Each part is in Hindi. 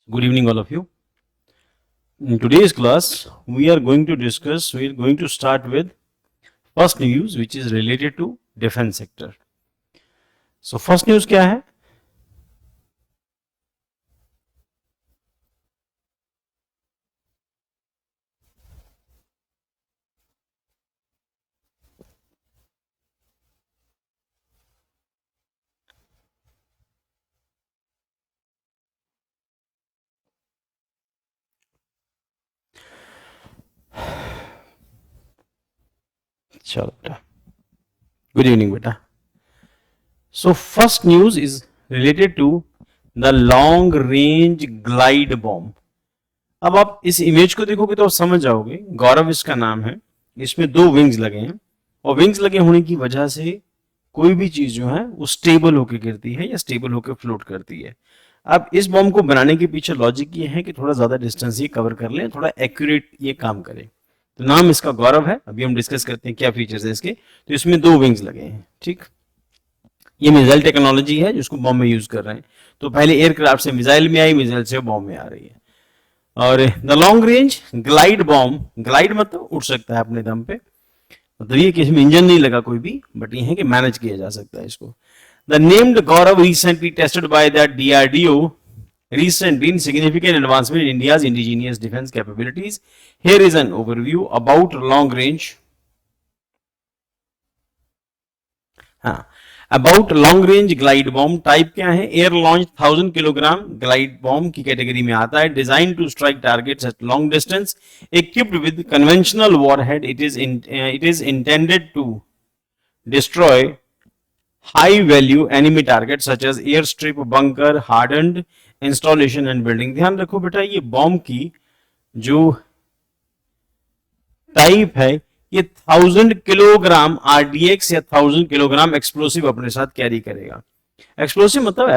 Good evening, all of you. In today's class, we are going to start with first news, which is related to defense sector. So, first news क्या है? चलो बेटा, गुड इवनिंग बेटा. So, first news is related to the long range glide bomb. अब आप इस इमेज को देखोगे तो आप समझ जाओगे. गौरव इसका नाम है. इसमें दो विंग्स लगे हैं और विंग्स लगे होने की वजह से कोई भी चीज जो है वो स्टेबल होकर गिरती है या स्टेबल होकर फ्लोट करती है. अब इस बॉम्ब को बनाने के पीछे लॉजिक ये है कि थोड़ा ज्यादा डिस्टेंस ये कवर कर ले, थोड़ा एक्यूरेट ये काम करे. तो नाम इसका गौरव है. अभी हम डिस्कस करते हैं क्या फीचर्स है इसके. तो इसमें दो विंग्स लगे हैं. ठीक, ये मिसाइल टेक्नोलॉजी है जिसको बॉम्ब में यूज कर रहे हैं. तो पहले एयरक्राफ्ट से मिसाइल में आई, मिसाइल से बॉम्ब में आ रही है. और the long range glide bomb, glide मतलब उड़ सकता है अपने दम पे, मतलब ये कि इसमें इंजन नहीं लगा कोई भी, बट ये है कि मैनेज किया जा सकता है इसको. The named Gaurav recently tested by the DRDO recently in significant advancement in India's indigenous defense capabilities. Here is an overview about long range. हाँ, about long range glide bomb. Type क्या है? Air launch 1000 kilogram glide bomb की कैटेगरी में आता है. Design to strike targets at long distance, equipped with conventional warhead. It is intended to destroy high value enemy target such as air strip, bunker, hardened installation and building. ध्यान रखो बेटा, ये बॉम्ब की जो टाइप है ये 1000 किलोग्राम आरडीएक्स या 1000 किलोग्राम एक्सप्लोसिव अपने साथ कैरी करेगा. एक्सप्लोसिव मतलब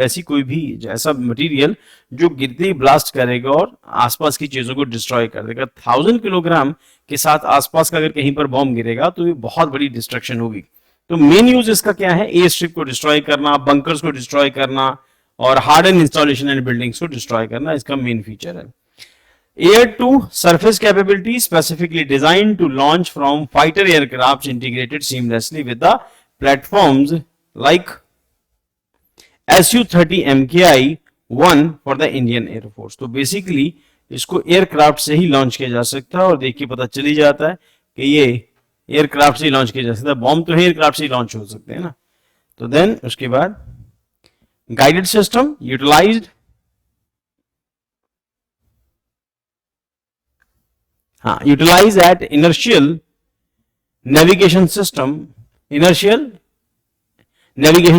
ऐसी कोई भी ऐसा मटेरियल जो गिरते ही ब्लास्ट करेगा और आसपास की चीजों को डिस्ट्रॉय कर देगा. 1000 किलोग्राम के साथ आसपास का अगर कहीं पर बॉम्ब गिरेगा तो ये बहुत बड़ी डिस्ट्रक्शन होगी. तो मेन यूज इसका क्या है? एयर स्ट्रिप को डिस्ट्रॉय करना, बंकर्स को डिस्ट्रॉय करना और हार्डन इंस्टॉलेशन एंड बिल्डिंग्स को डिस्ट्रॉय करना इसका मेन फीचर है. Air to surface capability specifically designed to launch from fighter aircrafts integrated seamlessly with the platforms like Su-30 MKI-1 for the Indian Air Force. तो बेसिकली इसको एयरक्राफ्ट से ही लॉन्च किया जा सकता है और देखिए पता चली जाता है कि ये एयरक्राफ्ट से ही लॉन्च किया जा सकता है. बॉम्ब तो है एयरक्राफ्ट से ही लॉन्च हो सकते हैं ना. तो देन उसके बाद गाइडेड सिस्टम यूटिलाइज्ड, हाँ, utilize at inertial navigation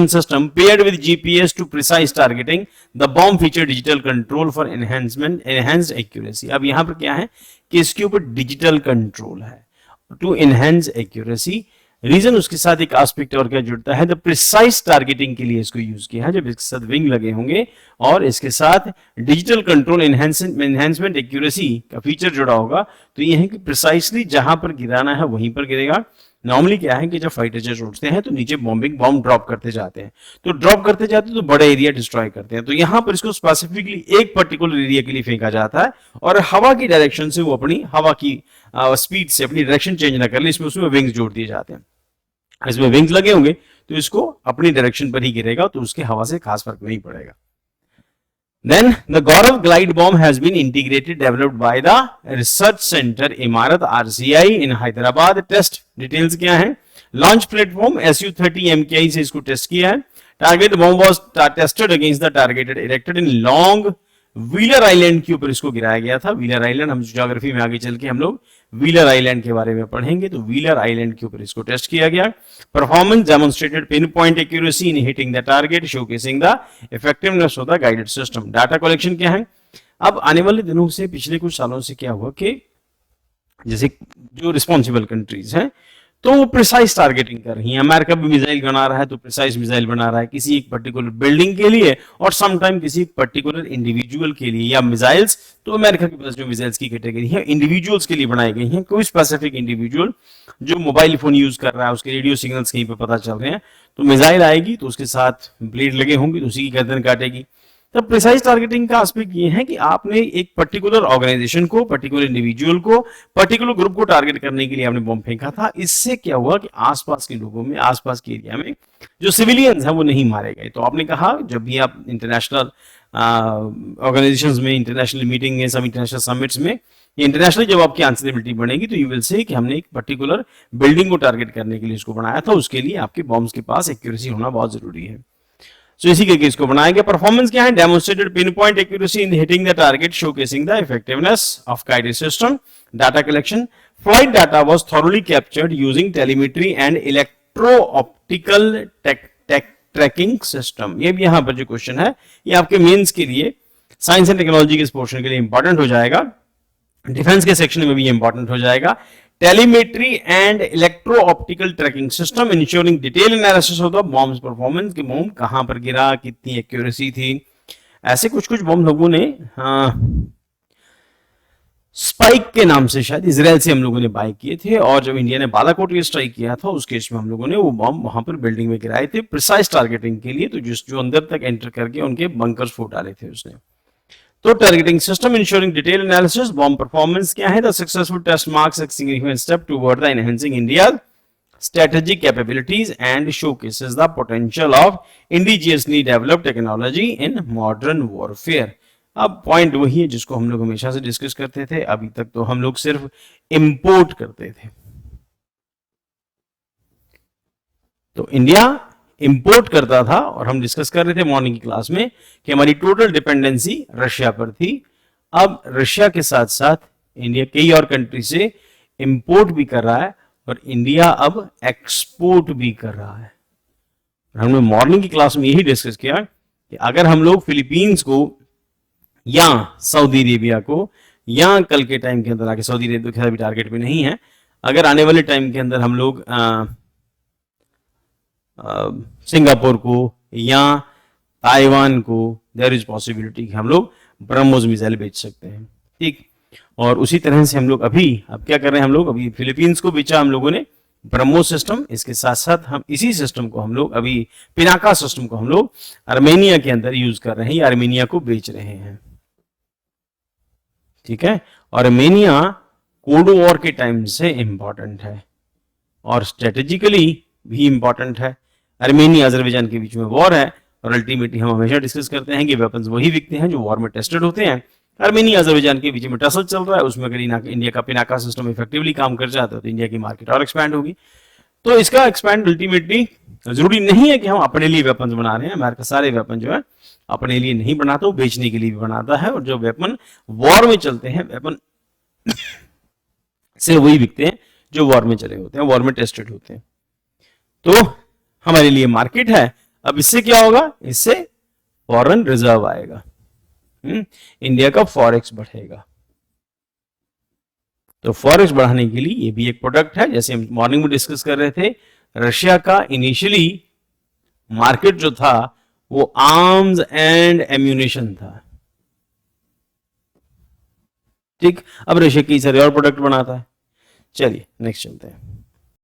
system paired with GPS to precise targeting. The bomb feature digital control for enhanced accuracy. अब यहां पर क्या है कि इसके ऊपर डिजिटल कंट्रोल है टू एनहेंस एक्यूरेसी. रीजन उसके साथ एक एस्पेक्ट और क्या जुड़ता है? द प्रिसाइज टारगेटिंग के लिए इसको यूज किया है. जब इसके साथ विंग लगे होंगे और इसके साथ डिजिटल कंट्रोल एनहेंसमेंट एक्यूरेसी का फीचर जुड़ा होगा तो ये है कि प्रिसाइसली जहां पर गिराना है वहीं पर गिरेगा. नॉर्मली क्या है कि जब फाइटर जेट उड़ते हैं तो नीचे बॉम्ब ड्रॉप करते जाते हैं, तो ड्रॉप करते जाते हैं तो बड़ा एरिया डिस्ट्रॉय करते हैं. तो यहां पर इसको स्पेसिफिकली एक पर्टिकुलर एरिया के लिए फेंका जाता है और हवा की डायरेक्शन से वो अपनी हवा की स्पीड से अपनी डायरेक्शन चेंज ना कर ले, इसमें उसमें विंग्स जोड़ दिए जाते हैं. इसमें विंग्स लगे होंगे तो इसको अपनी डायरेक्शन पर ही गिरेगा, तो उसके हवा से खास फर्क नहीं पड़ेगा. Then the Gaurav glide bomb has been integrated, developed by the Research Center Imarat RCI in Hyderabad. Test details क्या है? Launch platform Su-30 MKI से इसको टेस्ट किया है. Target bomb was tested against the target erected in long wheeler island के ऊपर इसको गिराया गया था. व्हीलर आइलैंड, हम ज्योग्राफी में आगे चल के हम लोग व्हीलर आइलैंड के बारे में पढ़ेंगे. तो व्हीलर आइलैंड के ऊपर इसको टेस्ट किया गया. Performance demonstrated pin point accuracy in hitting the target, showcasing the effectiveness of the guided system. Data collection क्या है? अब आने वाले दिनों से, पिछले कुछ सालों से क्या हुआ कि जैसे जो रिस्पॉन्सिबल कंट्रीज हैं तो वो प्रिसाइज टारगेटिंग कर रही है. अमेरिका भी मिसाइल बना रहा है तो प्रिसाइज मिसाइल बना रहा है किसी एक पर्टिकुलर बिल्डिंग के लिए और समटाइम किसी एक पर्टिकुलर इंडिविजुअल के लिए. या मिसाइल्स तो अमेरिका के पास जो मिसाइल्स की कैटेगरी है इंडिविजुअल्स के लिए बनाई गई हैं. कोई स्पेसिफिक इंडिविजुअल जो मोबाइल फोन यूज कर रहा है उसके रेडियो सिग्नल्स कहीं पे पता चल रहे हैं तो मिसाइल आएगी तो उसके साथ ब्लेड लगे होंगे तो उसी की गर्दन काटेगी. तो प्रिसाइज टारगेटिंग का एस्पेक्ट ये है कि आपने एक पर्टिकुलर ऑर्गेनाइजेशन को, पर्टिकुलर इंडिविजुअल को, पर्टिकुलर ग्रुप को टारगेट करने के लिए आपने बॉम्ब फेंका था। इससे क्या हुआ कि आसपास के लोगों में, आसपास के एरिया में जो सिविलियंस हैं वो नहीं मारे गए। तो आपने कहा जब भी आप इंटरनेशनल ऑर्गेनाइजेशंस में, इंटरनेशनल मीटिंग में, सब इंटरनेशनल समिट्स में, इंटरनेशनली जब आपकी आंसरेबिलिटी बनेगी तो यू विल से कि हमने एक पर्टिकुलर बिल्डिंग को टारगेट करने के लिए इसको बनाया था, उसके लिए आपके बॉम्ब्स के पास एक्यूरेसी होना बहुत जरूरी है। सो इसी के केस को बनाया गया। परफॉर्मेंस क्या है? Demonstrated pin point accuracy in hitting the target, showcasing the effectiveness of guided system. Data collection, flight data was thoroughly captured using telemetry and electro optical tracking system. ये भी यहां पर जो क्वेश्चन है ये आपके मेंस के लिए, साइंस एंड टेक्नोलॉजी के इस पोर्शन के लिए इंपॉर्टेंट हो जाएगा, डिफेंस के सेक्शन में भी इंपॉर्टेंट हो जाएगा। Telemetry and electro optical tracking system ensuring detail analysis of the bombs performance, कि बॉम्ब कहां पर गिरा, कितनी एक्यूरेसी थी। ऐसे कुछ कुछ बॉम्ब लोगों ने स्पाइक के नाम से शायद इजराइल से हम लोगों ने बाय किए थे, और जब इंडिया ने बालाकोट की स्ट्राइक किया था उस केस में हम लोगों ने वो बॉम्ब वहां पर बिल्डिंग में गिराए थे प्रिसाइज टारगेटिंग के लिए। तो जो अंदर तक एंटर करके उनके बंकर्स फूट डाले थे उसने। तो targeting system ensuring detail analysis, bomb performance क्या है? The successful test marks a significant step toward the enhancing India's strategic capabilities and showcases the potential of indigenously developed technology in modern warfare। अब पॉइंट वही है जिसको हम लोग हमेशा से डिस्कस करते थे, अभी तक तो हम लोग सिर्फ इंपोर्ट करते थे। तो इंडिया इंपोर्ट करता था, और हम डिस्कस कर रहे थे मॉर्निंग की क्लास में कि हमारी टोटल डिपेंडेंसी रशिया पर थी। अब रशिया के साथ साथ इंडिया कई और कंट्री से इंपोर्ट भी कर रहा है, और इंडिया अब एक्सपोर्ट भी कर रहा है। हमने मॉर्निंग की क्लास में यही डिस्कस किया कि अगर हम लोग फिलीपींस को या सऊदी अरेबिया को, या कल के टाइम के अंदर आके सऊदी अरेबिया के साथ भी टारगेट में नहीं है, अगर आने वाले टाइम के अंदर हम लोग सिंगापुर को या ताइवान को, देयर इज पॉसिबिलिटी कि हम लोग ब्रह्मोस मिसाइल बेच सकते हैं, ठीक। और उसी तरह से हम लोग अब क्या कर रहे हैं, हम लोग अभी फिलीपींस को बेचा हम लोगों ने ब्रह्मोस सिस्टम, इसके साथ साथ हम इसी सिस्टम को हम लोग अभी पिनाका सिस्टम को हम लोग आर्मेनिया के अंदर यूज कर रहे हैं, या आर्मेनिया को बेच रहे हैं, ठीक है। और आर्मेनिया कोल्ड वॉर के टाइम से इंपॉर्टेंट है और स्ट्रेटेजिकली भी इंपॉर्टेंट है। आर्मेनिया अजरबैजान के बीच में वॉर है, और अल्टीमेटली हम हमेशा डिस्कस करते हैं कि वेपन्स वही बिकते हैं जो वॉर में टेस्टेड होते हैं। आर्मेनिया अजरबैजान के बीच में टसल चल रहा है, उसमें अगर इंडिया का पिनाका सिस्टम इफेक्टिवली काम कर जाता है तो इंडिया की मार्केट और एक्सपैंड होगी। तो इसका एक्सपैंड अल्टीमेटली जरूरी नहीं है कि हम अपने लिए वेपन्स बना रहे हैं। अमेरिका सारे वेपन जो है अपने लिए नहीं बनाता, वो बेचने के लिए भी बनाता है, और जो वेपन वॉर में चलते हैं वेपन से वही बिकते हैं जो वॉर में चले होते हैं, वॉर में टेस्टेड होते हैं। तो हमारे लिए मार्केट है। अब इससे क्या होगा, इससे फॉरेन रिजर्व आएगा, इंडिया का फॉरेक्स बढ़ेगा। तो फॉरेक्स बढ़ाने के लिए ये भी एक प्रोडक्ट है। जैसे हम मॉर्निंग में डिस्कस कर रहे थे, रशिया का इनिशियली मार्केट जो था वो आर्म्स एंड एम्यूनेशन था, ठीक। अब रशिया कई सारे और प्रोडक्ट बनाता है। चलिए नेक्स्ट चलते हैं।